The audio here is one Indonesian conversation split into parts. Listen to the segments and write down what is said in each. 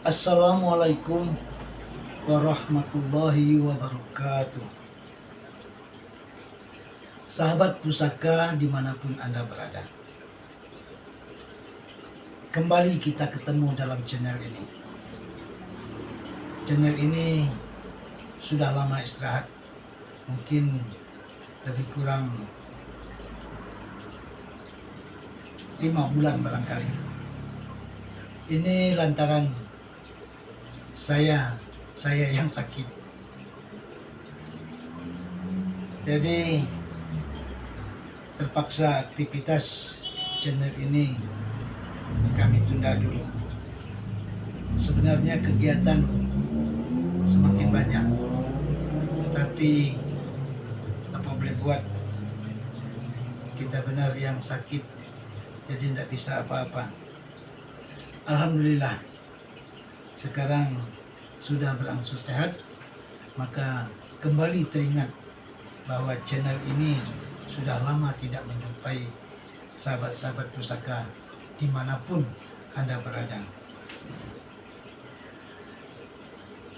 Assalamualaikum warahmatullahi wabarakatuh. Sahabat pusaka dimanapun Anda berada, kembali kita ketemu dalam channel ini. Channel ini sudah lama istirahat, mungkin lebih kurang 5 bulan barangkali. Ini lantaran saya yang sakit. Jadi terpaksa aktivitas channel ini kami tunda dulu. Sebenarnya kegiatan semakin banyak, tapi apa boleh buat, kita benar yang sakit, jadi tidak bisa apa-apa. Alhamdulillah sekarang sudah berangsur sehat, maka kembali teringat bahwa channel ini sudah lama tidak menjumpai sahabat-sahabat pusaka dimanapun Anda berada.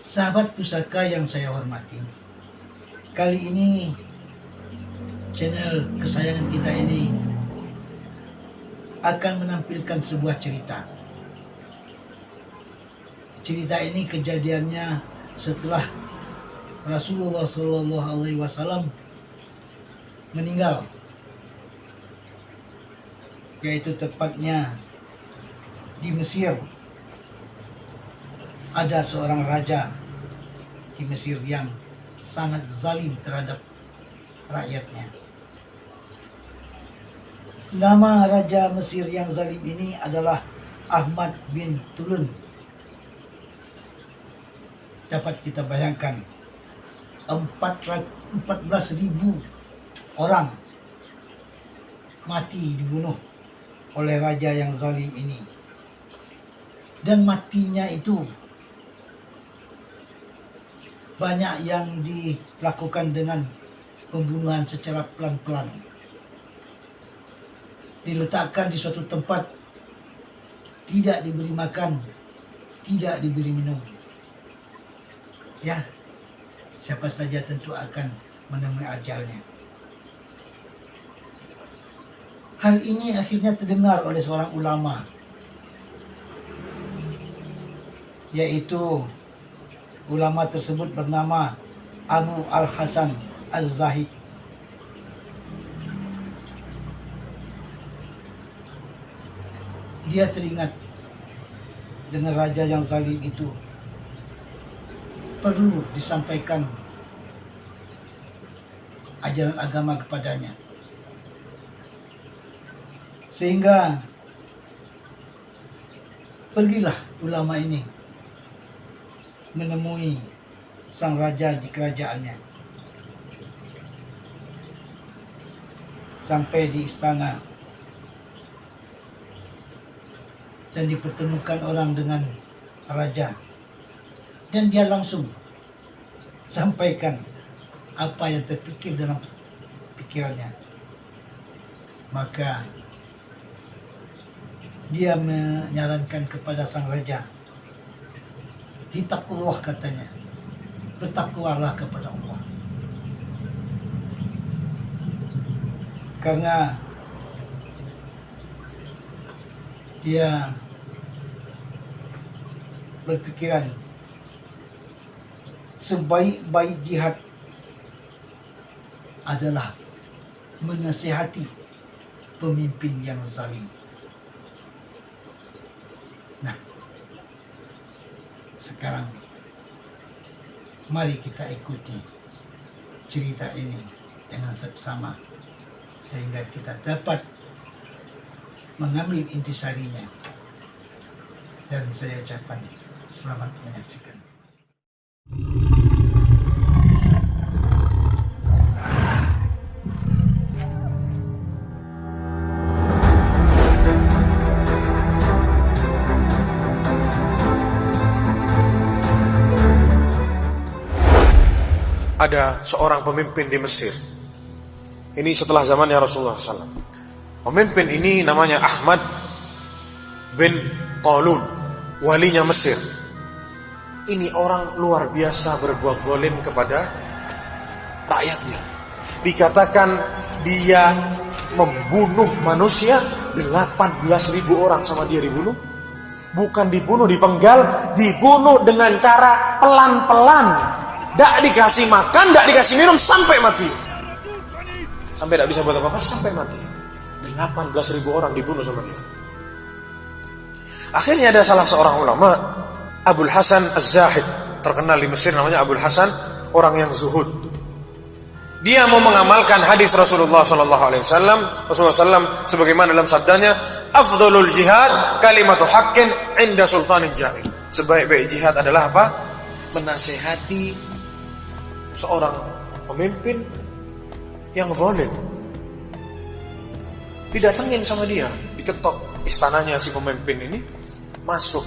Sahabat pusaka yang saya hormati, kali ini channel kesayangan kita ini akan menampilkan sebuah cerita. Cerita ini kejadiannya setelah Rasulullah SAW meninggal, yaitu tepatnya di Mesir. Ada seorang raja di Mesir yang sangat zalim terhadap rakyatnya. Nama raja Mesir yang zalim ini adalah Ahmad bin Tulun. Dapat kita bayangkan, 14.000 orang mati dibunuh oleh raja yang zalim ini. Dan matinya itu banyak yang dilakukan dengan pembunuhan secara pelan-pelan. Diletakkan di suatu tempat, tidak diberi makan, tidak diberi minum. Ya, siapa saja tentu akan menemui ajalnya. Hal ini akhirnya terdengar oleh seorang ulama, yaitu ulama tersebut bernama Abu Al-Hasan Az-Zahid. Dia teringat dengan raja yang zalim itu perlu disampaikan ajaran agama kepadanya. Sehingga pergilah ulama ini menemui sang raja di kerajaannya. Sampai di istana dan dipertemukan orang dengan raja. Dan dia langsung sampaikan apa yang terpikir dalam pikirannya. Maka dia menyarankan kepada sang raja, "Ittaqullah," katanya, "bertakwalah kepada Allah." Karena dia berpikiran sebaik-baik jihad adalah menasihati pemimpin yang zalim. Nah, sekarang mari kita ikuti cerita ini dengan seksama, sehingga kita dapat mengambil intisarinya. Dan saya ucapkan selamat menyaksikan. Ada seorang pemimpin di Mesir. Ini setelah zamannya Rasulullah SAW. Pemimpin ini namanya Ahmad bin Talun, walinya Mesir. Ini orang luar biasa berbuat zalim kepada rakyatnya. Dikatakan dia membunuh manusia, 18.000 orang sama dia dibunuh. Bukan dibunuh dipenggal, dibunuh dengan cara pelan-pelan. Tidak dikasih makan, tidak dikasih minum sampai mati. Sampai tidak bisa buat apa-apa sampai mati. 18.000 orang dibunuh sama dia. Akhirnya ada salah seorang ulama, Abul Hasan Az-Zahid, terkenal di Mesir namanya Abul Hasan, orang yang zuhud. Dia mau mengamalkan hadis Rasulullah SAW. Rasulullah SAW sebagaimana dalam sabdanya, afdhalul jihad kalimatu haqqin inda sultanin jahil. Sebaik-baik jihad adalah apa? Menasehati seorang pemimpin yang zalim. Didatengin sama dia, diketok istananya si pemimpin ini, masuk.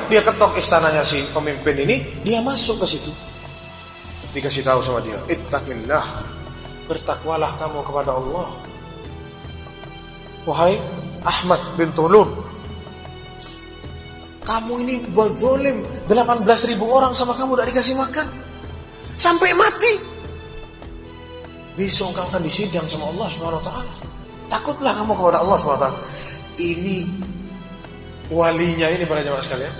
Dia ketok istananya si pemimpin ini, dia masuk ke situ. Dikasih tahu sama dia, ittaqillah, bertakwalah kamu kepada Allah. Wahai Ahmad bin Tulun, kamu ini buat zalim, 18.000 orang sama kamu tidak dikasih makan sampai mati. Besok kau akan disidang sama Allah SWT. Takutlah kamu kepada Allah SWT. Ini walinya ini para jamaah sekalian,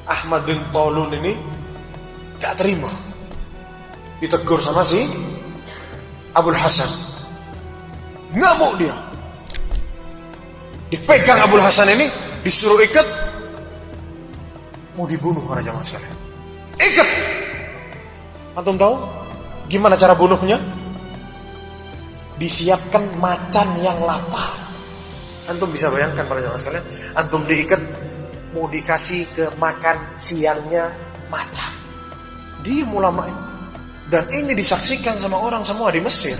Ahmad bin Tulun ini gak terima. Ditegur sama si Abul Hasan, ngamuk dia. Dipegang Abul Hasan ini, disuruh ikat, mau dibunuh para jamaah sekalian. Ikat. Antum tahu gimana cara bunuhnya? Disiapkan macan yang lapar. Antum bisa bayangkan para jamaah sekalian, antum diikat, mau dikasih ke makan siangnya macan. Dia ulama ini. Dan ini disaksikan sama orang semua di Mesir.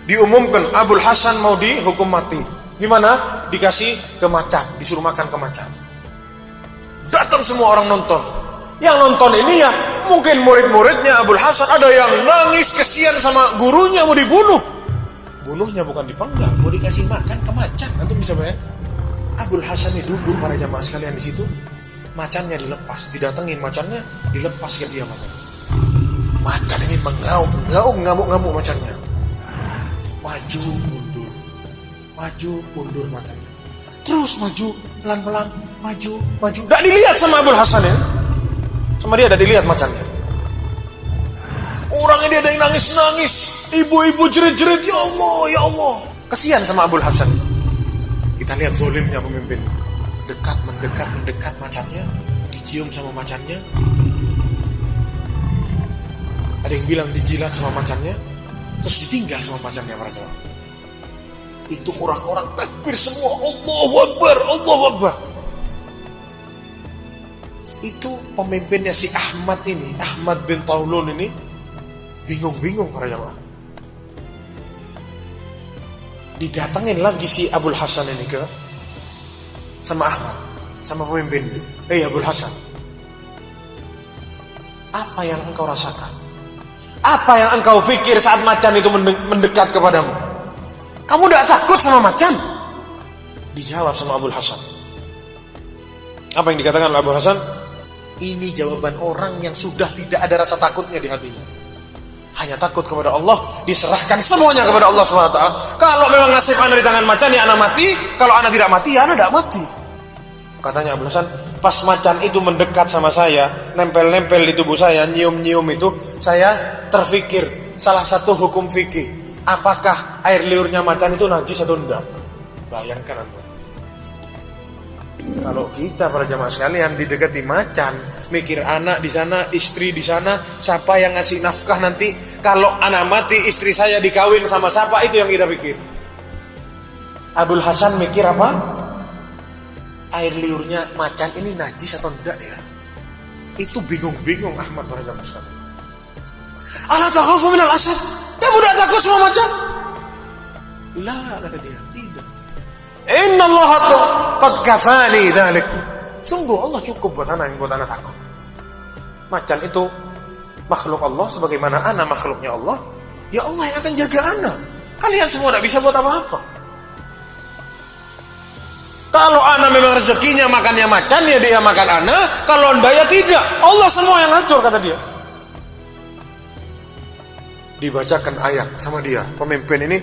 Diumumkan Abul Hasan mau dihukum mati. Gimana? Dikasih ke macan, disuruh makan ke macan. Datang semua orang nonton. Yang nonton ini ya mungkin murid-muridnya Abul Hasan, ada yang nangis kesian sama gurunya mau dibunuh. Bunuhnya bukan dipenggal, mau dikasih makan ke macan. Antum bisa bayangkan? Abul Hasan ini duduk para jamaah sekalian di situ. Macannya dilepas, didatengin macannya, dilepas ke dia macan. Macan ini mengaum, ngamuk-ngamuk macannya. Maju mundur, maju mundur macannya. Terus maju pelan-pelan, maju. Tidak dilihat sama Abul Hasan ya. Sama dia tidak dilihat macannya. Orang ini ada yang nangis-nangis, ibu-ibu jerit-jerit, ya Allah. Kesian sama Abul Hasan. Kita lihat zalimnya pemimpin. Mendekat macannya, dicium sama macannya. Ada yang bilang dijilat sama macannya, terus ditinggal sama macannya para jamaah. Itu orang-orang takbir semua, Allahu Akbar, Allahu Akbar. Itu pemimpinnya si Ahmad ini, Ahmad bin Tulun ini, bingung-bingung para jamaah. Didatengin lagi si Abul Hasan ini ke sama Ahmad, sama pemimpin itu. Abul Hasan, apa yang engkau rasakan? Apa yang engkau pikir saat macan itu mendekat kepadamu? Kamu tidak takut sama macan? Dijawab sama Abul Hasan. Apa yang dikatakan oleh Abul Hasan? Ini jawaban orang yang sudah tidak ada rasa takutnya di hatinya. Hanya takut kepada Allah, diserahkan semuanya kepada Allah SWT. Kalau memang nasib anak di tangan macan, ya anak mati. Kalau anak tidak mati, ya anak tidak mati. Katanya Abul Hasan, pas macan itu mendekat sama saya, nempel-nempel di tubuh saya, nyium-nyium itu, saya terfikir salah satu hukum fikih. Apakah air liurnya macan itu najis atau tidak? Bayangkan antum. Kalau kita para jamaah sekalian didekati macan, mikir anak di sana, istri di sana, siapa yang ngasih nafkah nanti? Kalau anak mati, istri saya dikawin sama siapa? Itu yang kita pikir. Abul Hasan mikir apa? Air liurnya macan ini najis atau tidak ya? Itu bingung-bingung Ahmad para jamaah sekalian. Ala takhafu minal asad? Kamu tidak takut sama macan? La, kata dia, tidak. Inna Allah qad kafani dzalik. Sungguh Allah cukup buat anak yang buat anak takut. Macan itu makhluk Allah sebagaimana anak makhluknya Allah. Ya Allah yang akan jaga anak. Kalian semua tidak bisa buat apa-apa. Kalau ana memang rezekinya makannya macan, ya dia makan ana. Kalau anda ya tidak. Allah semua yang ngatur, kata dia. Dibacakan ayat sama dia, pemimpin ini.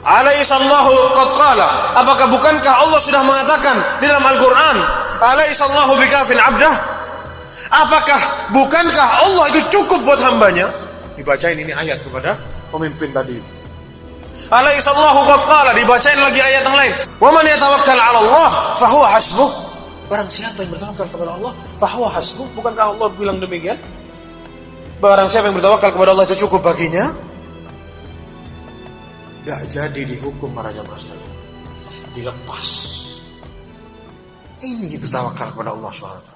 Alaihissallahu qad qala. Apakah bukankah Allah sudah mengatakan di dalam Al-Quran? Alaihissallahu bikafin abdah. Apakah bukankah Allah itu cukup buat hambanya? Dibacain ini ayat kepada pemimpin tadi. Alaihissallahu qad qala, dibacain lagi ayat yang lain. Wa man yatawakkal 'ala Allah fa huwa hasbuh. Barang siapa yang bertawakal kepada Allah, fa huwa hasbuh. Bukankah Allah bilang demikian? Barang siapa yang bertawakal kepada Allah itu cukup baginya. Tidak jadi dihukum para jamaah sekalian. Dilepas. Ini bertawakal kepada Allah SWT.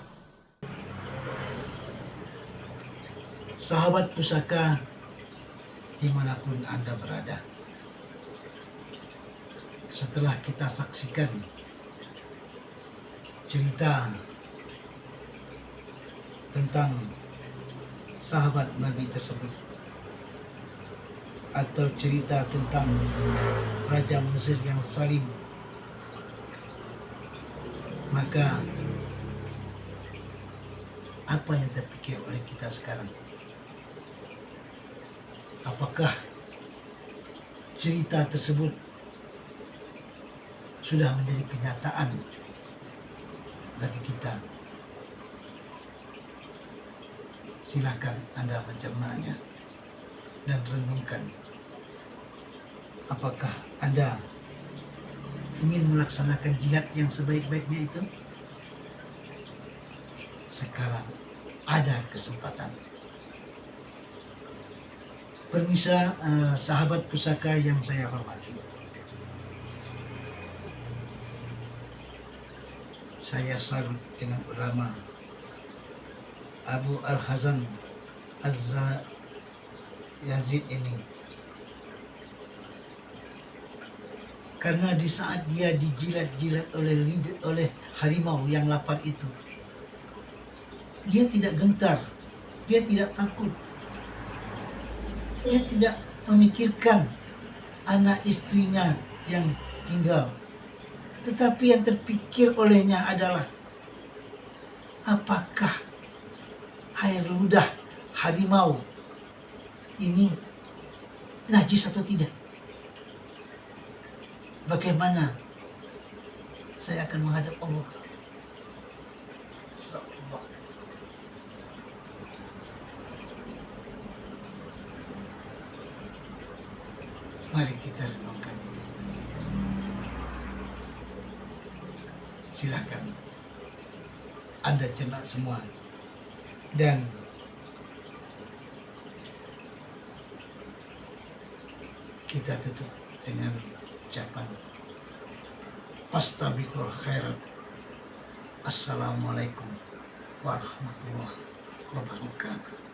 Sahabat pusaka dimanapun Anda berada, setelah kita saksikan cerita tentang sahabat Nabi tersebut, atau cerita tentang Raja Mesir yang zalim, maka apa yang terpikir oleh kita sekarang? Apakah cerita tersebut sudah menjadi kenyataan bagi kita? Silakan Anda mencernanya dan renungkan. Apakah Anda ingin melaksanakan jihad yang sebaik-baiknya itu? Sekarang ada kesempatan. Permisa sahabat pusaka yang saya hormati, saya salut dengan ulama Abu Al-Hazan Az-Yazid ini, karena di saat dia dijilat-jilat oleh harimau yang lapar itu, dia tidak gentar, dia tidak takut, dia tidak memikirkan anak istrinya yang tinggal, tetapi yang terpikir olehnya adalah apakah air ludah harimau ini najis atau tidak? Bagaimana saya akan menghadap Allah? Mari kita renungkan. Silakan Anda cerna semua, dan kita tutup dengan ucapan fastabiqul khairat. Assalamualaikum warahmatullahi wabarakatuh.